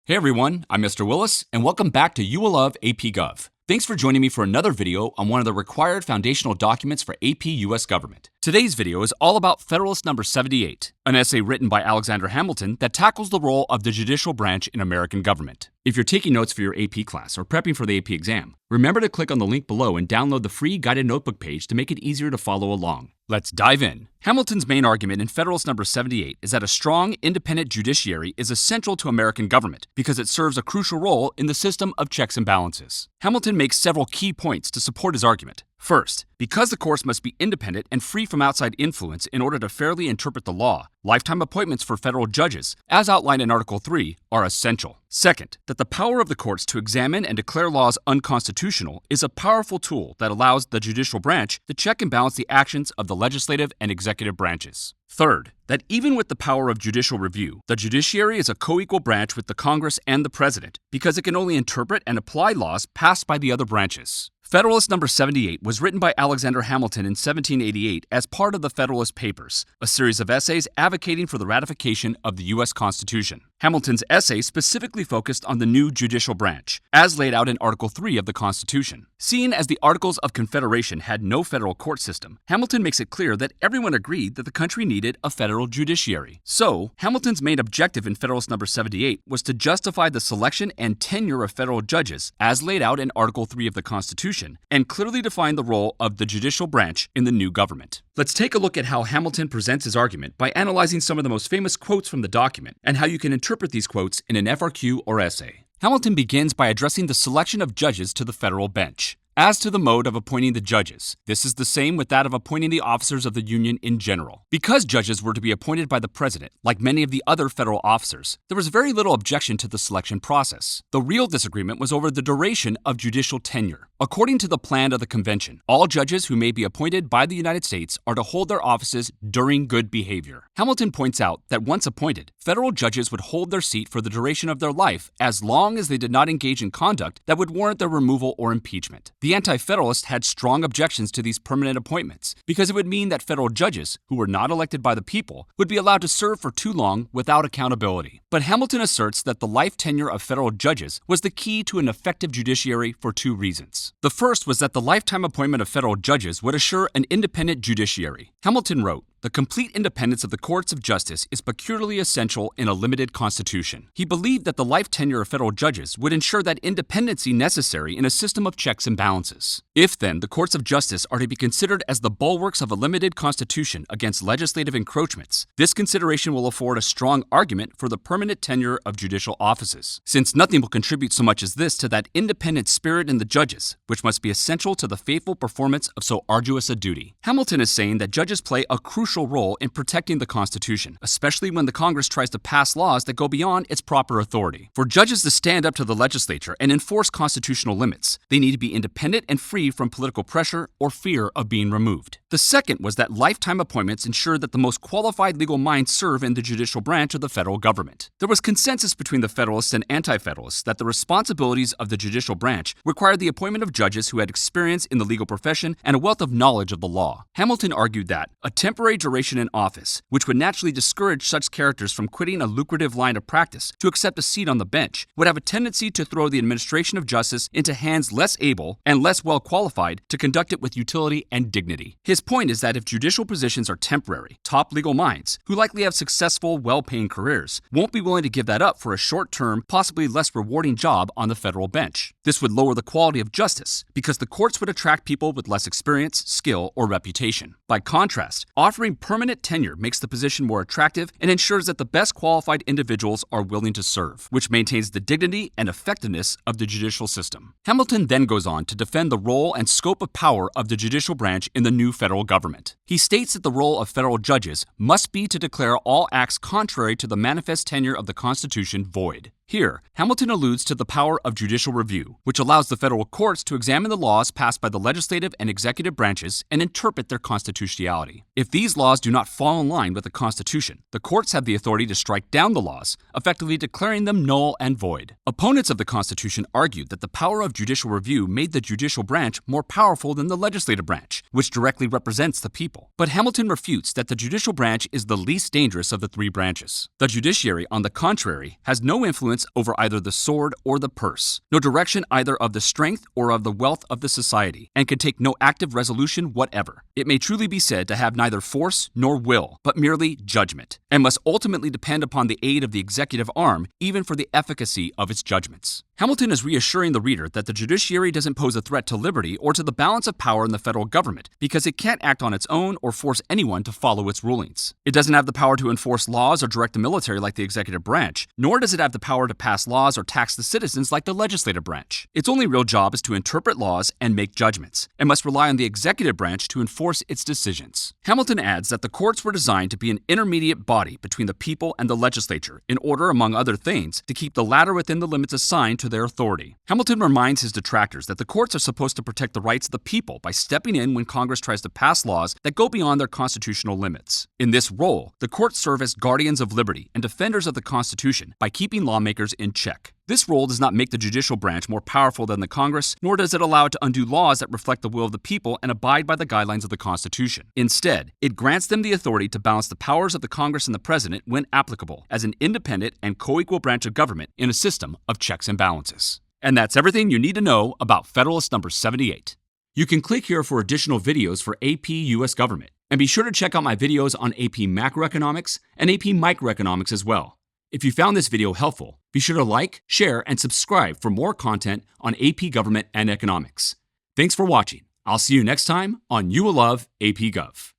Hey everyone, I'm Mr. Willis, and welcome back to You Will Love AP Gov. Thanks for joining me for another video on one of the required foundational documents for AP US Government. Today's video is all about Federalist No. 78, an essay written by Alexander Hamilton that tackles the role of the judicial branch in American government. If you're taking notes for your AP class or prepping for the AP exam, remember to click on the link below and download the free guided notebook page to make it easier to follow along. Let's dive in. Hamilton's main argument in Federalist No. 78 is that a strong, independent judiciary is essential to American government because it serves a crucial role in the system of checks and balances. Hamilton makes several key points to support his argument. First, because the courts must be independent and free from outside influence in order to fairly interpret the law, lifetime appointments for federal judges, as outlined in Article 3, are essential. Second, that the power of the courts to examine and declare laws unconstitutional is a powerful tool that allows the judicial branch to check and balance the actions of the legislative and executive branches. Third, that even with the power of judicial review, the judiciary is a co-equal branch with the Congress and the President because it can only interpret and apply laws passed by the other branches. Federalist No. 78 was written by Alexander Hamilton in 1788 as part of the Federalist Papers, a series of essays advocating for the ratification of the U.S. Constitution. Hamilton's essay specifically focused on the new judicial branch, as laid out in Article 3 of the Constitution. Seeing as the Articles of Confederation had no federal court system, Hamilton makes it clear that everyone agreed that the country needed a federal judiciary. So, Hamilton's main objective in Federalist No. 78 was to justify the selection and tenure of federal judges, as laid out in Article 3 of the Constitution, and clearly define the role of the judicial branch in the new government. Let's take a look at how Hamilton presents his argument by analyzing some of the most famous quotes from the document and how you can interpret these quotes in an FRQ or essay. Hamilton begins by addressing the selection of judges to the federal bench. As to the mode of appointing the judges, this is the same with that of appointing the officers of the Union in general. Because judges were to be appointed by the President, like many of the other federal officers, there was very little objection to the selection process. The real disagreement was over the duration of judicial tenure. According to the plan of the convention, all judges who may be appointed by the United States are to hold their offices during good behavior. Hamilton points out that once appointed, federal judges would hold their seat for the duration of their life as long as they did not engage in conduct that would warrant their removal or impeachment. The Anti-Federalists had strong objections to these permanent appointments because it would mean that federal judges, who were not elected by the people, would be allowed to serve for too long without accountability. But Hamilton asserts that the life tenure of federal judges was the key to an effective judiciary for two reasons. The first was that the lifetime appointment of federal judges would assure an independent judiciary. Hamilton wrote, "The complete independence of the courts of justice is peculiarly essential in a limited constitution." He believed that the life tenure of federal judges would ensure that independency necessary in a system of checks and balances. If, then, the courts of justice are to be considered as the bulwarks of a limited constitution against legislative encroachments, this consideration will afford a strong argument for the permanent tenure of judicial offices, since nothing will contribute so much as this to that independent spirit in the judges, which must be essential to the faithful performance of so arduous a duty. Hamilton is saying that judges play a crucial role in protecting the Constitution, especially when the Congress tries to pass laws that go beyond its proper authority. For judges to stand up to the legislature and enforce constitutional limits, they need to be independent and free from political pressure or fear of being removed. The second was that lifetime appointments ensure that the most qualified legal minds serve in the judicial branch of the federal government. There was consensus between the Federalists and Anti-Federalists that the responsibilities of the judicial branch required the appointment of judges who had experience in the legal profession and a wealth of knowledge of the law. Hamilton argued that a temporary duration in office, which would naturally discourage such characters from quitting a lucrative line of practice to accept a seat on the bench, would have a tendency to throw the administration of justice into hands less able and less well qualified to conduct it with utility and dignity. His point is that if judicial positions are temporary, top legal minds, who likely have successful, well-paying careers, won't be willing to give that up for a short-term, possibly less rewarding job on the federal bench. This would lower the quality of justice because the courts would attract people with less experience, skill, or reputation. By contrast, offering permanent tenure makes the position more attractive and ensures that the best qualified individuals are willing to serve, which maintains the dignity and effectiveness of the judicial system. Hamilton then goes on to defend the role and scope of power of the judicial branch in the new federal government. He states that the role of federal judges must be to declare all acts contrary to the manifest tenure of the Constitution void. Here, Hamilton alludes to the power of judicial review, which allows the federal courts to examine the laws passed by the legislative and executive branches and interpret their constitutionality. If these laws do not fall in line with the Constitution, the courts have the authority to strike down the laws, effectively declaring them null and void. Opponents of the Constitution argued that the power of judicial review made the judicial branch more powerful than the legislative branch, which directly represents the people. But Hamilton refutes that the judicial branch is the least dangerous of the three branches. The judiciary, on the contrary, has no influence influence over either the sword or the purse, no direction either of the strength or of the wealth of the society, and can take no active resolution whatever. It may truly be said to have neither force nor will, but merely judgment, and must ultimately depend upon the aid of the executive arm even for the efficacy of its judgments. Hamilton is reassuring the reader that the judiciary doesn't pose a threat to liberty or to the balance of power in the federal government because it can't act on its own or force anyone to follow its rulings. It doesn't have the power to enforce laws or direct the military like the executive branch, nor does it have the power to pass laws or tax the citizens like the legislative branch. Its only real job is to interpret laws and make judgments, and must rely on the executive branch to enforce its decisions. Hamilton adds that the courts were designed to be an intermediate body between the people and the legislature in order, among other things, to keep the latter within the limits assigned to their authority. Hamilton reminds his detractors that the courts are supposed to protect the rights of the people by stepping in when Congress tries to pass laws that go beyond their constitutional limits. In this role, the courts serve as guardians of liberty and defenders of the Constitution by keeping lawmakers in check. This role does not make the judicial branch more powerful than the Congress, nor does it allow it to undo laws that reflect the will of the people and abide by the guidelines of the Constitution. Instead, it grants them the authority to balance the powers of the Congress and the President when applicable, as an independent and co-equal branch of government in a system of checks and balances. And that's everything you need to know about Federalist number 78. You can click here for additional videos for AP US Government, and be sure to check out my videos on AP Macroeconomics and AP Microeconomics as well. If you found this video helpful, be sure to like, share, and subscribe for more content on AP Government and Economics. Thanks for watching. I'll see you next time on You Will Love AP Gov.